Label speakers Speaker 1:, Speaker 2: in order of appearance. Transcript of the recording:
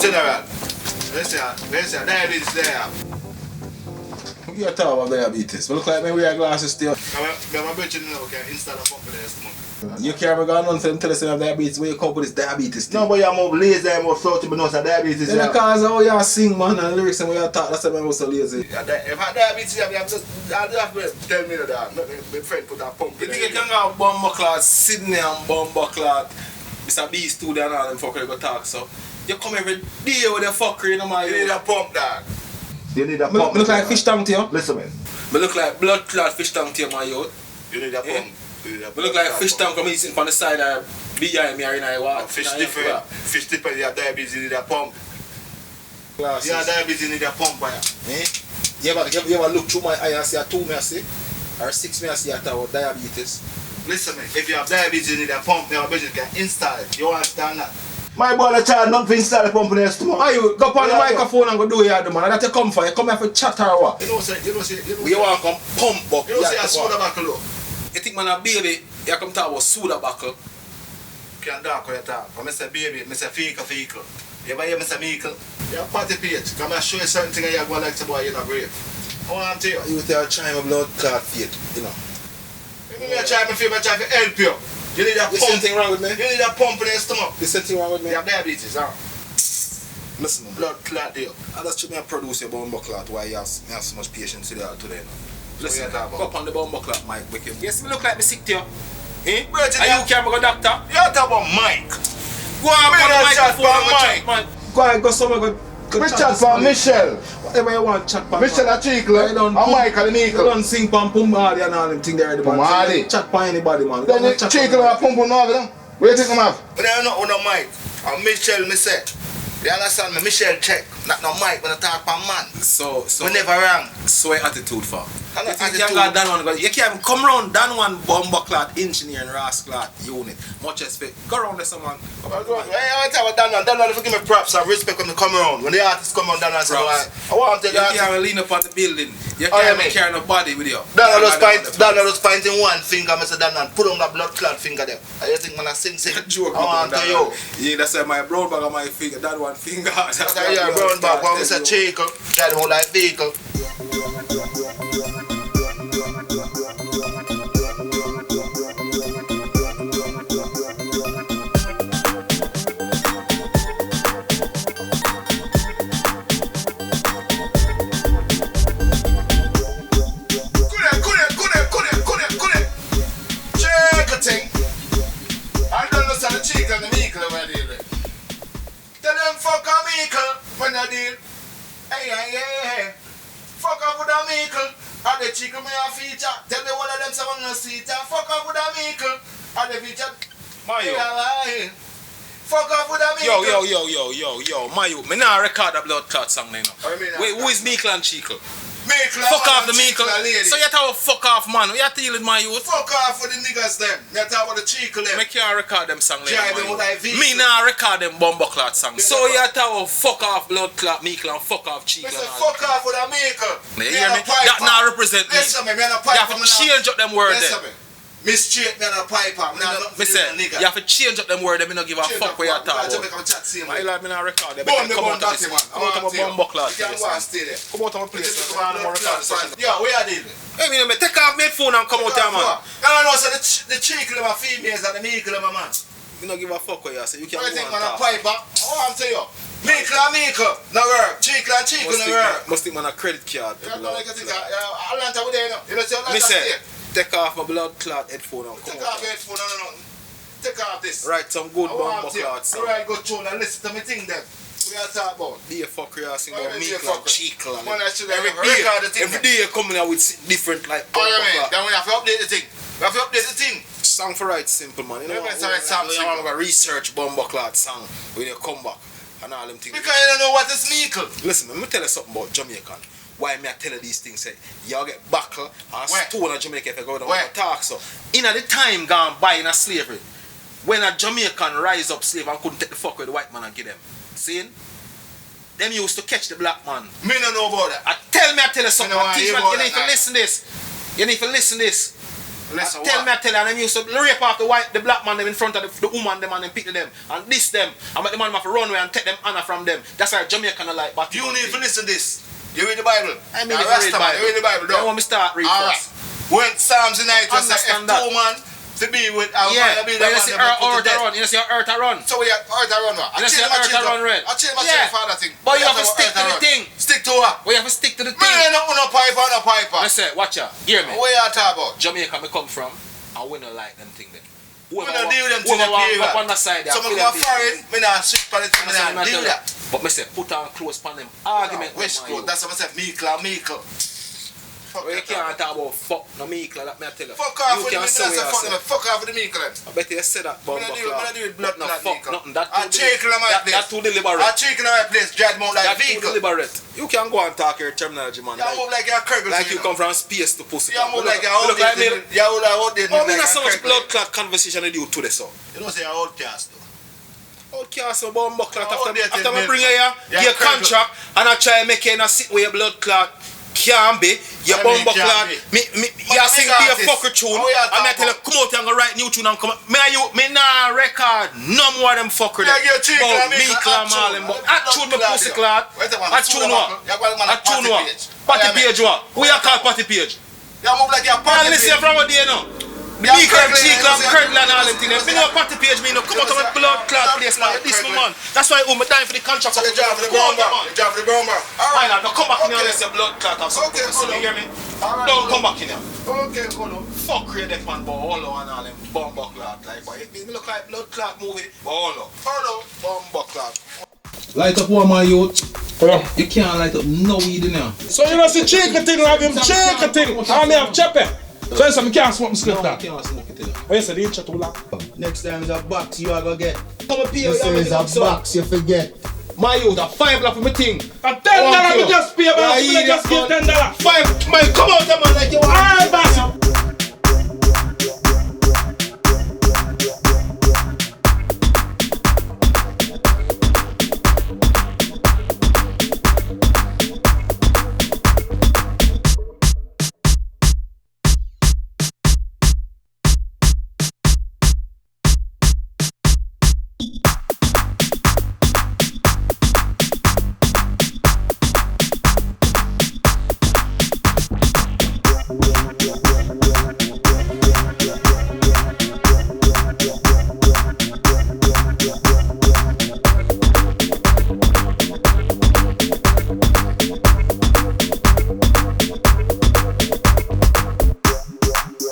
Speaker 1: General. Listen, diabetes there.
Speaker 2: You talk about diabetes. We look like me wear glasses still.
Speaker 1: I'm betting you can install a pump in the stomach.
Speaker 2: You can't go on and tell us you have diabetes. Where you come with this diabetes thing?
Speaker 1: No, but you're more lazy and more salty, but no, it's diabetes.
Speaker 2: Then because how you sing, man, and lyrics and when you talk, that's why I'm so lazy.
Speaker 1: If I have diabetes, I'll have to tell me that. My friend put that pump in
Speaker 2: You think you can have bomber clot, Sydney and bomber clot, Mr. B studio and all them fuckers go talk, so. You come every day with your fuckery, you know, man.
Speaker 1: You need a pump, dog. You need a pump.
Speaker 2: Me look like fish tank to you?
Speaker 1: Listen, man.
Speaker 2: Me look like blood clot fish tank to you, my youth.
Speaker 1: You need a pump.
Speaker 2: Me look like fish tank coming sitting on the side of behind me or in the water.
Speaker 1: Fish different. Fish different, you have diabetes, you need a pump.
Speaker 2: Glasses.
Speaker 1: You have diabetes, you need a pump, man.
Speaker 2: You ever look through my eye and see a 2 me I see? Or 6 me I see a diabetes?
Speaker 1: Listen, man. If you have diabetes, you need a pump. Now, you can install it. You understand that? My boy, the child not to install the pump in the stomach.
Speaker 2: Are you go on the microphone and go do your man? That's you come for. You come here for chat or what?
Speaker 1: You want
Speaker 2: to come pump up.
Speaker 1: You don't say a soda buckle.
Speaker 2: You think man a baby, you come talk about soda buckle.
Speaker 1: Can't talk when you talk. When I say baby, I say fecal. You ever hear me say meekle? You're party page. Come and show you certain things and you're going like to boy, you're not brave. I want to tell you.
Speaker 2: You tell try my blood clot faith, you know.
Speaker 1: I try my favorite, I try to help you. You need a pump.
Speaker 2: Something wrong with me?
Speaker 1: You need a pump in your stomach.
Speaker 2: There's something wrong with me?
Speaker 1: You have diabetes, huh?
Speaker 2: Listen, man.
Speaker 1: Blood clot there.
Speaker 2: I just try to produce your bomber clot while you have so much patience today. Listen,
Speaker 1: go
Speaker 2: up on the bomber clot mic with you. Yes, me look like me sick to you. Eh?
Speaker 1: Where
Speaker 2: and you can't go doctor?
Speaker 1: You talk about Mike.
Speaker 2: Go on,
Speaker 1: on the microphone,
Speaker 2: Mike. Go on, go somewhere.
Speaker 1: We chat for Michelle.
Speaker 2: Whatever you want, chat for
Speaker 1: Michelle a Cheekle, and Mike and Nico.
Speaker 2: You don't sing pam Pumali and all them things there.
Speaker 1: Pumali.
Speaker 2: Chat for anybody, man.
Speaker 1: Then Cheekle and Pum Pum over them. Where do you think I'm have? But I don't know no Mike. And Michelle, me say. You understand me? Michelle check. Not no Mike when I talk for man. So. We never wrong.
Speaker 2: So your attitude for? You can't come round Dan one bomber clot, engineer and Ross clot unit. Much respect. Go round there someone.
Speaker 1: I tell you Dan one, if you give me props and respect when they come around. When the artists come around, Dan one say, I want to take that.
Speaker 2: You can't lean up on the building. You can't carry no body with you.
Speaker 1: Dan one just pointing one finger, I say Dan one, put on that blood clot finger there. You think man I sing?
Speaker 2: Joke.
Speaker 1: I want to you.
Speaker 2: Yeah, that's my brown bag on my finger, that one finger.
Speaker 1: That's your brown bag, when we say Cheekle, that whole like vehicle. When I deal, hey, fuck off with a Cheekle. And the Cheekle me a feature. Tell me one of them say I'm no see it. Fuck off with a Cheekle. And the feature.
Speaker 2: Mayo.
Speaker 1: Fuck off with a Cheekle.
Speaker 2: Yo, Mayo. Me nah record a blood clot song now. Wait, who is Cheekle and Cheekle? Fuck off the Cheekle. So you talk about fuck off, man. What you dealing with my youth?
Speaker 1: Fuck off with the niggas them. You talk about the Cheekle them.
Speaker 2: Me can't record them song later.
Speaker 1: Like
Speaker 2: me nah record them bomber clot song. So you talk about fuck off blood clot Cheekle and fuck off Cheekle.
Speaker 1: Me say fuck off with a Cheekle.
Speaker 2: You hear me? That not represent me.
Speaker 1: Listen me, me and a piper.
Speaker 2: You have to change up them words there.
Speaker 1: Me straight me and a piper.
Speaker 2: Me say, you have to change up them words there. Me not give a fuck where you talk about. I like me not record them. Come out of this. Come out of my bomber clot. Come out of my place.
Speaker 1: Yo, where are they?
Speaker 2: Hey, me take off my phone and come out here, man.
Speaker 1: No, so the Cheekle are females and the Cheekle are man.
Speaker 2: Me not give a fuck what you say. You can't go and
Speaker 1: talk. I think man a piper. I want to tell you. Cheekle, no work. Cheekle no work.
Speaker 2: Must think man a credit card.
Speaker 1: Atlanta with them. You know say Atlanta state.
Speaker 2: Take off my blood clot headphone and come
Speaker 1: out. Take off your headphone, no. Take off this.
Speaker 2: Write some good bomber clots.
Speaker 1: Alright, go tune and listen to me thing then. We are talking about.
Speaker 2: Be a fucker, you sing about Cheekle and Cheekle.
Speaker 1: Every
Speaker 2: day you coming out with different like
Speaker 1: bomber clot. Then we have to update the thing. We have to update the thing.
Speaker 2: Song for right simple, man. You know, you want to research bomber clot song when you come back and all them things.
Speaker 1: Because you don't know what is Cheekle.
Speaker 2: Listen, let me tell you something about Jamaican. Why me I tell you these things? Say, y'all get buckle and stone in Jamaica if you go down and talk so. In the time gone by in a slavery, when a Jamaican rise up slave and couldn't take the fuck with the white man and get them. See? Them used to catch the black man.
Speaker 1: Me don't know about that.
Speaker 2: I tell you something. You need to listen this. You need to listen this.
Speaker 1: Listen,
Speaker 2: tell me, and them used to rape off the black man them in front of the woman them and then pick them and diss them and make the man have to run away and take them honor from them. That's why Jamaican are like, but
Speaker 1: you need to listen to this. You read the Bible?
Speaker 2: I mean, read the Bible.
Speaker 1: You read the Bible,
Speaker 2: I want me start read first.
Speaker 1: When Psalms 9 was like, if 2 man to be with a man, to be the man,
Speaker 2: you see your earth a run.
Speaker 1: So we have earth a run,
Speaker 2: you see your earth a run, red.
Speaker 1: I change my father thing.
Speaker 2: But you have to stick to the thing.
Speaker 1: Stick to what?
Speaker 2: We have to stick to the thing.
Speaker 1: Man, no piper, no piper.
Speaker 2: I say, watch out, hear me.
Speaker 1: Where you talking about?
Speaker 2: Jamaica me come from, and we don't like them thing then.
Speaker 1: We don't deal with them thing up
Speaker 2: on the side.
Speaker 1: So I go foreign, me not strict for it, me not deal that.
Speaker 2: But me say, put on close on them argument.
Speaker 1: West Coast, that's what I say, Meekle.
Speaker 2: Well, you can't talk about fuck no Meekle, that me I tell you.
Speaker 1: Fuck off with the Meekle, fuck off with the Meekle.
Speaker 2: I bet you said that, but
Speaker 1: I do with blood clot Meekle.
Speaker 2: Nothing, that
Speaker 1: Cheekle in my place.
Speaker 2: That's too deliberate.
Speaker 1: Cheekle in my place, drag them out like vehicle.
Speaker 2: That's too deliberate. You can go and talk your terminology, man.
Speaker 1: You move like you're a Kirkle.
Speaker 2: Like you come from space to pussy.
Speaker 1: You move like you're out there. You're out there.
Speaker 2: Oh, me not so much blood clot conversation with you today, so.
Speaker 1: You don't say you're outcast, though.
Speaker 2: Outcast, so bomb clot after me bring you here, give a contract, and I try to make you in a sit with your blood clot. Can't be, your bumbo clot. Me sing be a fucker tune. And I tell you, come out and go write new tune and come out. Me nah record no more them fucker them. But Meekle and Marlon, but I tune my pussy clot. I tune what? I tune what? Party page what? Who you call party page?
Speaker 1: You move like you're party page.
Speaker 2: Listen from what day now. Meekle and Cheekle and Curdle and all them things. Me know party page, me know come out of my blood clot place, man. This man. That's why I'm dying for the contract.
Speaker 1: So you drive for the bomber. You drive for the bomber.
Speaker 2: Alright, now come back in here unless your blood clot.
Speaker 1: Okay,
Speaker 2: so you hear me?
Speaker 1: Alright.
Speaker 2: Don't come back in here.
Speaker 1: Okay, hold on.
Speaker 2: Fuck you, that man, but hold on and all them bomber clot. Like, boy, it look like blood clot movie, but hold on. Bomber clot.
Speaker 3: Light up one my youth. Yeah. You can't light up no weed in there.
Speaker 4: So you know see Cheekle thing, have him Cheekle thing. And me have Chepe. So you say me can't smoke me script that.
Speaker 3: You can't smoke it.
Speaker 4: Oh, you say the inch too long.
Speaker 3: Next time is a box you are gonna get.
Speaker 2: Come up here,
Speaker 3: This is a box you forget.
Speaker 2: my youth, a $5 for my thing.
Speaker 4: $10 we just pay, but I just give $10.
Speaker 2: $5, man, come out, man.